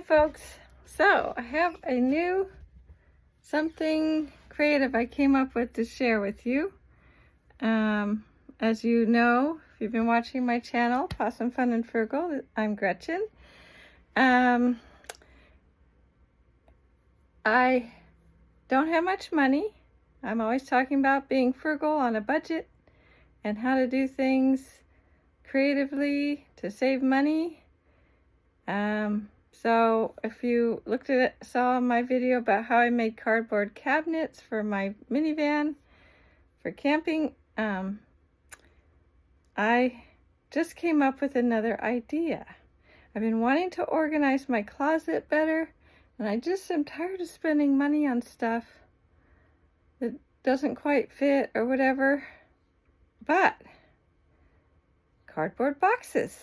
folks. So I have a new something creative I came up with to share with you. As you know, if you've been watching my channel, Pawsom Fun and Frugal, I'm Gretchen. I don't have much money. I'm always talking about being frugal on a budget and how to do things creatively to save money. So if you looked at it, saw my video about how I made cardboard cabinets for my minivan for camping, I just came up with another idea. I've been wanting to organize my closet better, and I just am tired of spending money on stuff that doesn't quite fit or whatever. But cardboard boxes.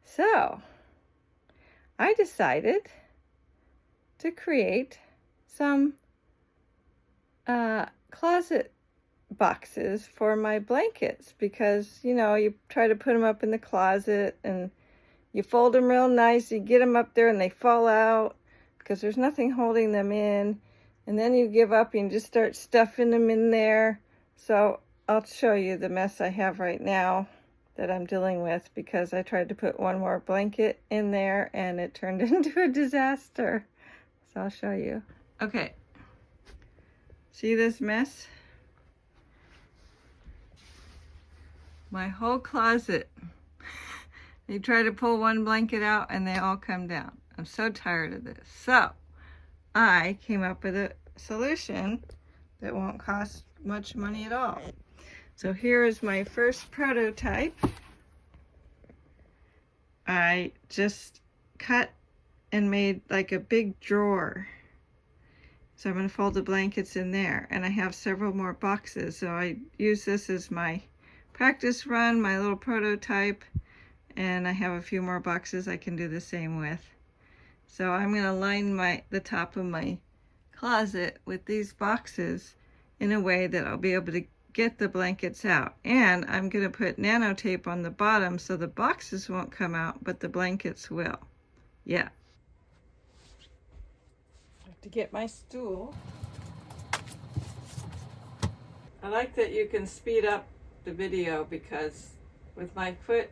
So I decided to create some closet boxes for my blankets, because you know, you try to put them up in the closet and you fold them real nice, you get them up there and they fall out because there's nothing holding them in, and then you give up and just start stuffing them in there. So I'll show you the mess I have right now that I'm dealing with, because I tried to put one more blanket in there and it turned into a disaster. So I'll show you. Okay, see this mess? My whole closet. You try to pull one blanket out and they all come down. I'm so tired of this. So I came up with a solution that won't cost much money at all. So here is my first prototype. I just cut and made like a big drawer. So I'm going to fold the blankets in there, and I have several more boxes. So I use this as my practice run, my little prototype, and I have a few more boxes I can do the same with. So I'm going to line the top of my closet with these boxes in a way that I'll be able to get the blankets out. And I'm going to put nano tape on the bottom so the boxes won't come out, but the blankets will. Yeah. I have to get my stool. I like that you can speed up the video, because with my foot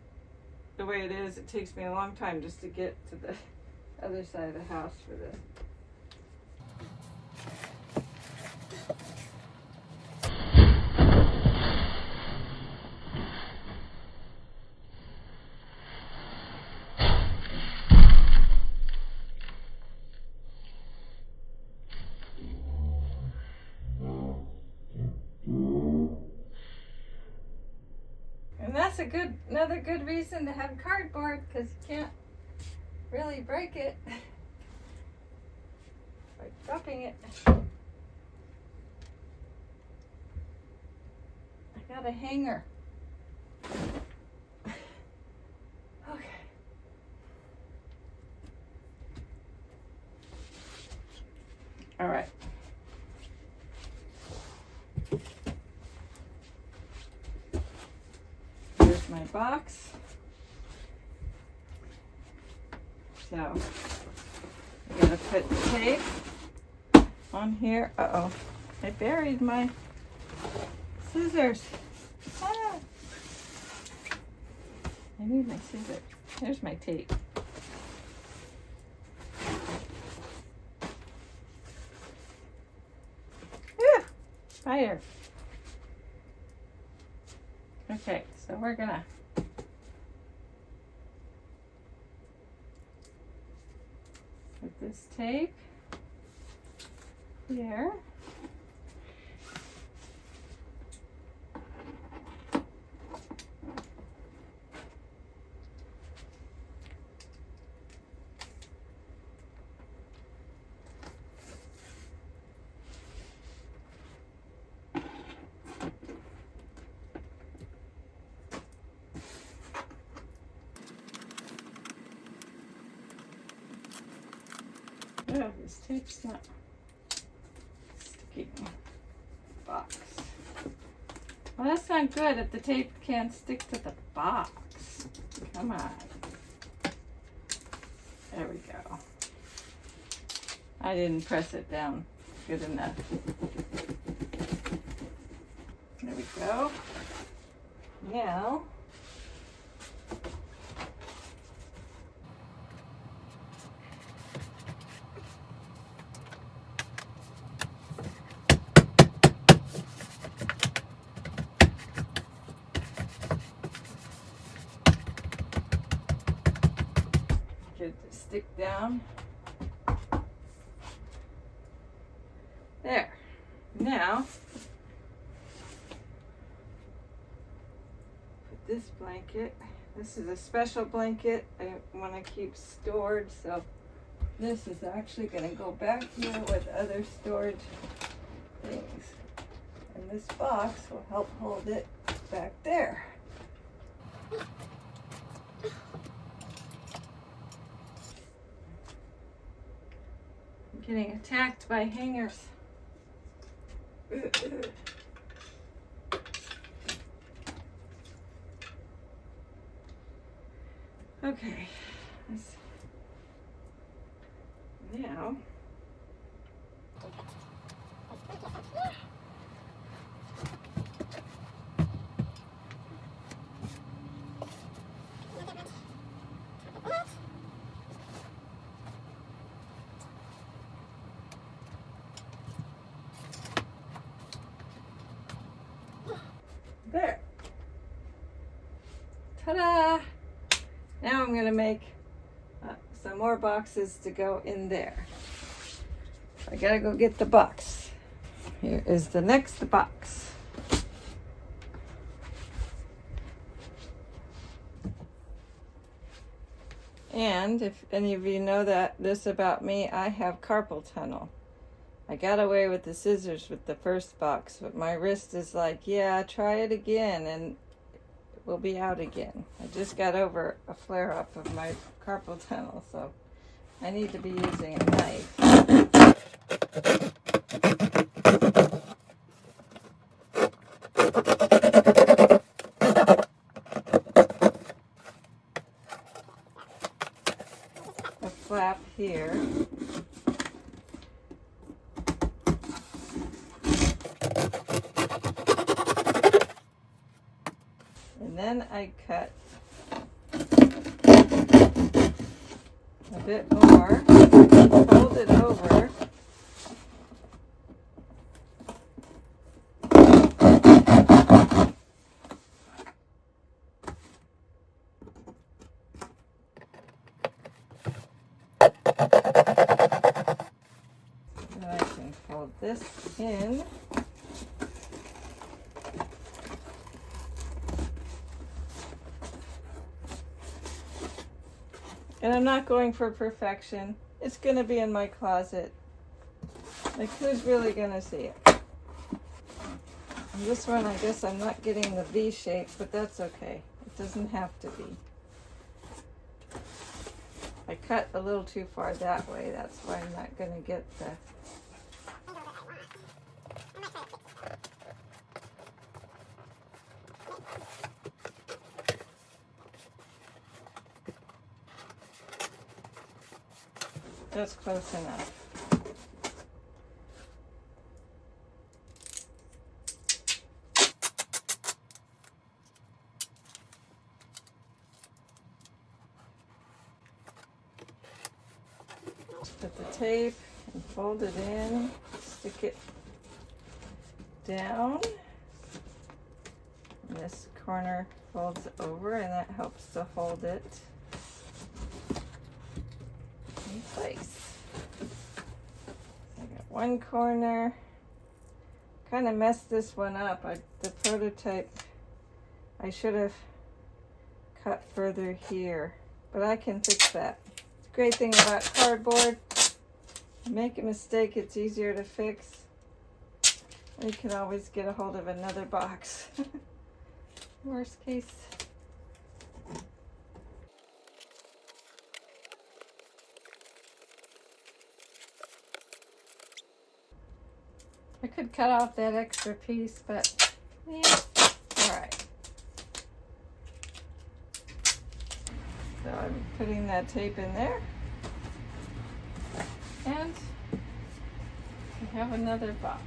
the way it is, it takes me a long time just to get to the other side of the house for this. And that's another good reason to have cardboard, because you can't really break it by dropping it. I got a hanger. Okay. All right. Here's my box. So I'm gonna put the tape on here. Uh-oh, I buried my scissors. Ah. I need my scissors. There's my tape. Whew, fire. Okay, so we're gonna put this tape here. Oh, this tape's not sticking. Box. Well, that's not good if the tape can't stick to the box. Come on. There we go. I didn't press it down good enough. There we go. Now, get the stick down. There. Now, put this blanket. This is a special blanket I want to keep stored, so this is actually going to go back here with other stored things. And this box will help hold it back there. I'm getting attacked by hangers. Okay, now there. Ta-da! Now I'm going to make some more boxes to go in there. I gotta go get the box. Here is the next box. And if any of you know this about me, I have carpal tunnel. I got away with the scissors with the first box, but my wrist is like, yeah, try it again, and will be out again. I just got over a flare-up of my carpal tunnel, so I need to be using a knife. A flap here. And then I cut a bit more, fold it over, and I can fold this in. And I'm not going for perfection. It's going to be in my closet. Like, who's really going to see it? And this one, I guess I'm not getting the V shape, but that's okay. It doesn't have to be. I cut a little too far that way. That's why I'm not going to get the... That's close enough. Put the tape and fold it in, stick it down. And this corner folds over, and that helps to hold it in place. I got one corner. Kind of messed this one up. The prototype, I should have cut further here, but I can fix that. Great thing about cardboard, you make a mistake, it's easier to fix. You can always get a hold of another box. Worst case. I could cut off that extra piece, but yeah, all right. So I'm putting that tape in there. And we have another box.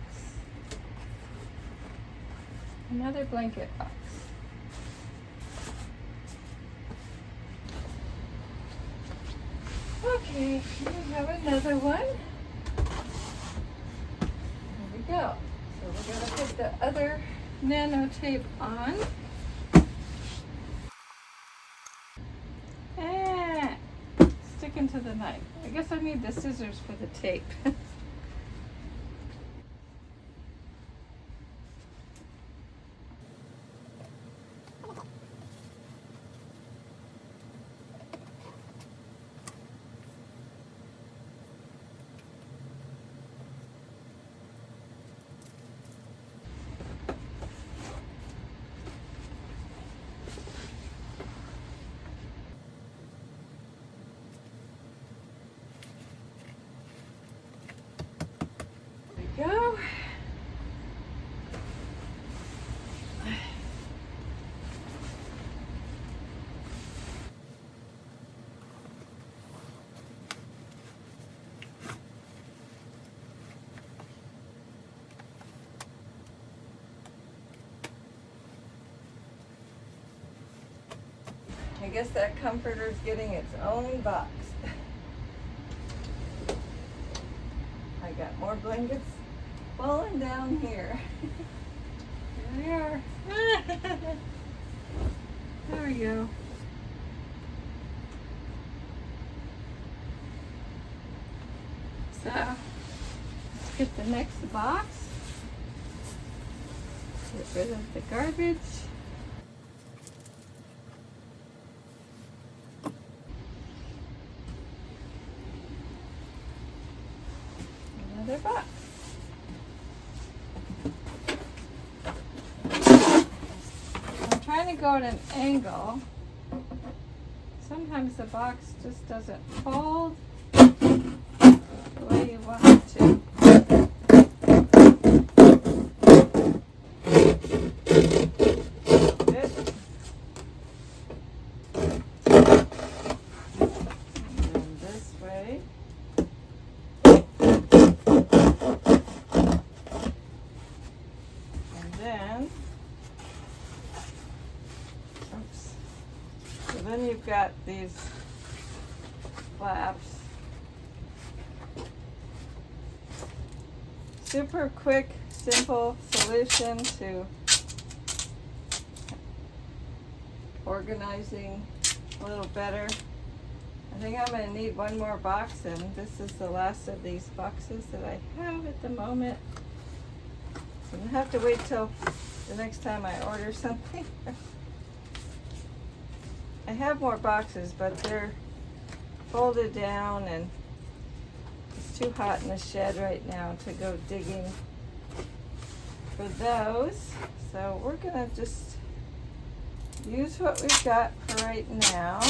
Another blanket box. Okay, we have another one. There we go. So we're going to put the other nano tape on. And sticking to the knife. I guess I need the scissors for the tape. Go. I guess that comforter's getting its own box. I got more blankets falling down here. Here they are. There we go. So, let's get the next box. Get rid of the garbage. Another box. I'm trying to go at an angle. Sometimes the box just doesn't fold the way you want it to. Good. And then this way. And then, oops. So then you've got these flaps. Super quick, simple solution to organizing a little better. I think I'm going to need one more box, and this is the last of these boxes that I have at the moment. So I'm going to have to wait till the next time I order something. I have more boxes, but they're folded down and it's too hot in the shed right now to go digging for those. So we're going to just use what we've got for right now.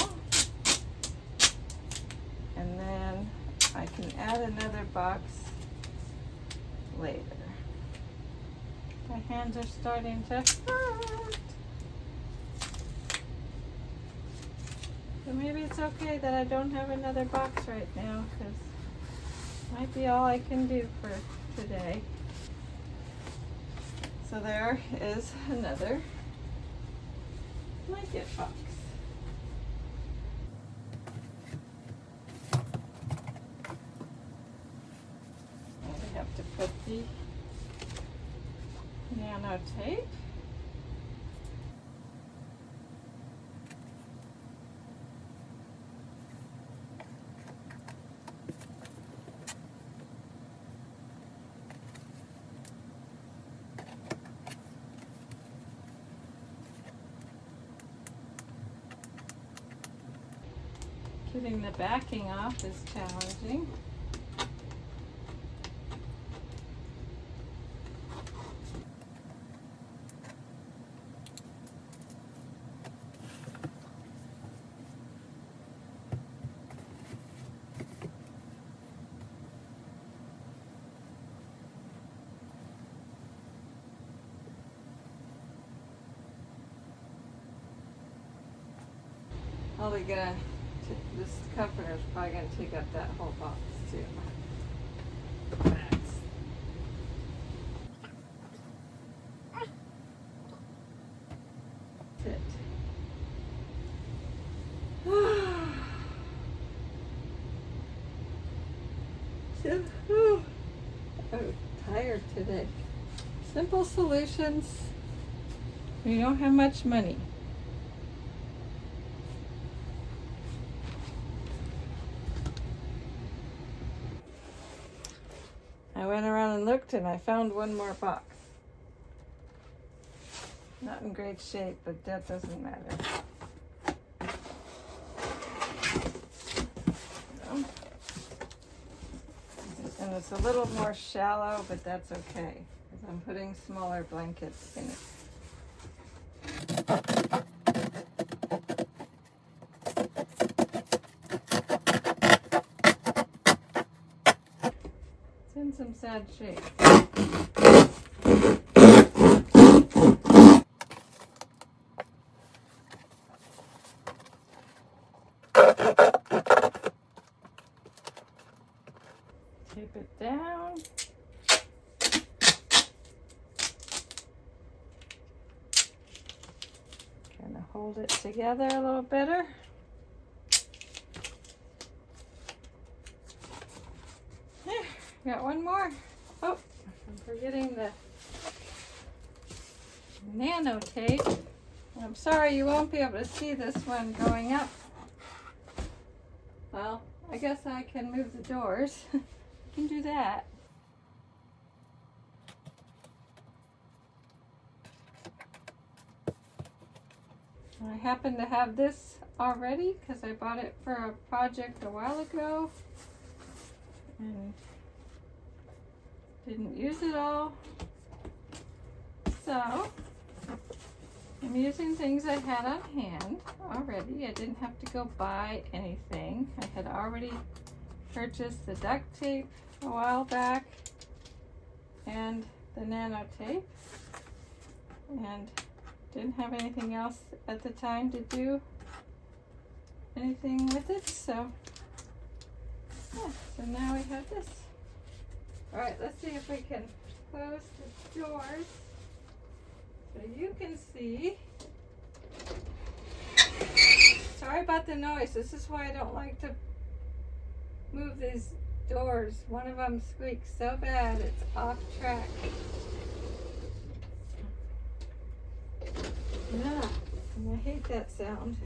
And then I can add another box later. My hands are starting to hurt. So maybe it's okay that I don't have another box right now, because it might be all I can do for today. So there is another blanket box. I have to put the nano tape. Getting the backing off is challenging. Probably gonna, this comforter is probably gonna take up that whole box too. it. I'm tired today. Simple solutions. We don't have much money. I went around and looked and I found one more box. Not in great shape, but that doesn't matter. And it's a little more shallow, but that's okay, because I'm putting smaller blankets in it. It's in some sad shape. Tape it down. Kind of hold it together a little better. There, got one more. Oh, I'm forgetting the nano tape. I'm sorry you won't be able to see this one going up. Well, I guess I can move the doors. I can do that. I happen to have this already because I bought it for a project a while ago and didn't use it all. So I'm using things I had on hand already. I didn't have to go buy anything. I had already purchased the duct tape a while back and the nano tape, and didn't have anything else at the time to do anything with it, so yeah, so now we have this. All right, let's see if we can close the doors so you can see. Sorry about the noise. This is why I don't like to move these doors. One of them squeaks so bad it's off track. Yeah, and I hate that sound.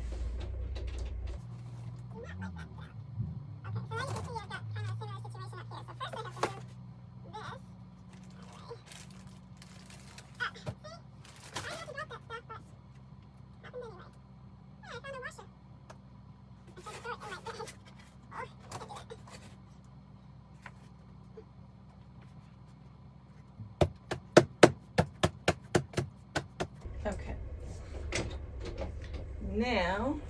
Okay. Now,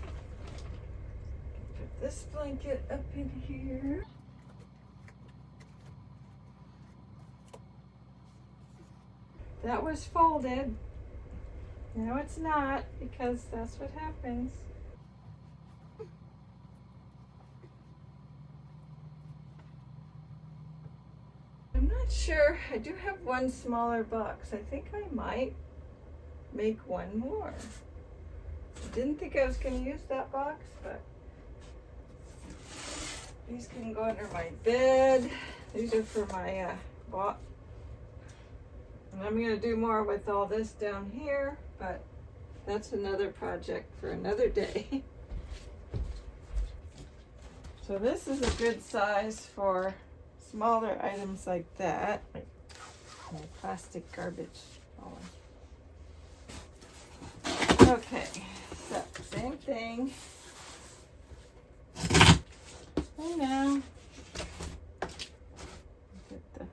put this blanket up in here. That was folded. Now it's not, because that's what happens. I'm not sure. I do have one smaller box. I think I might make one more. I didn't think I was going to use that box, but these can go under my bed. These are for my and I'm going to do more with all this down here, but that's another project for another day. So this is a good size for smaller items like that, like plastic garbage. Okay, so same thing. And now get the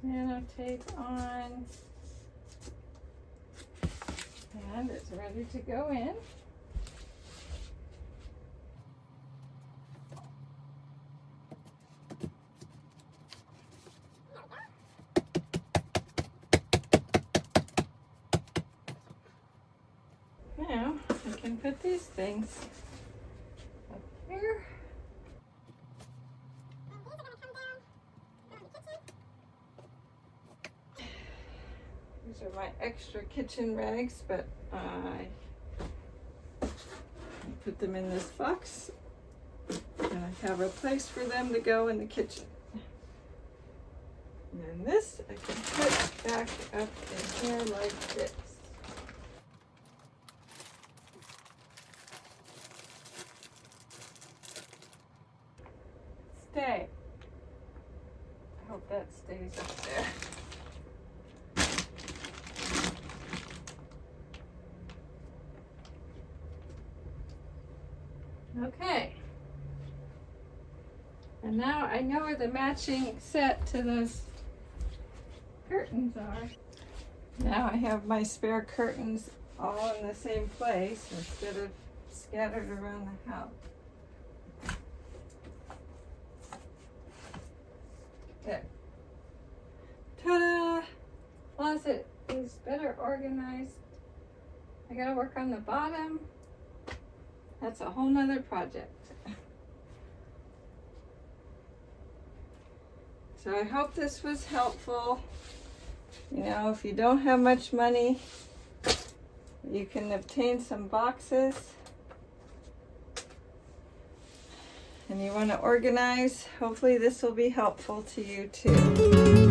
nano tape on, and it's ready to go in. Now I can put these things up here. These are my extra kitchen rags, but I put them in this box and I have a place for them to go in the kitchen. And then this I can put back up in here like this. Stay. I hope that stays up there. Okay. And now I know where the matching set to those curtains are. Now I have my spare curtains all in the same place instead of scattered around the house. There. Ta-da! Closet is better organized. I gotta work on the bottom. That's a whole nother project. So I hope this was helpful. You know, if you don't have much money, you can obtain some boxes. And you want to organize, hopefully this will be helpful to you too.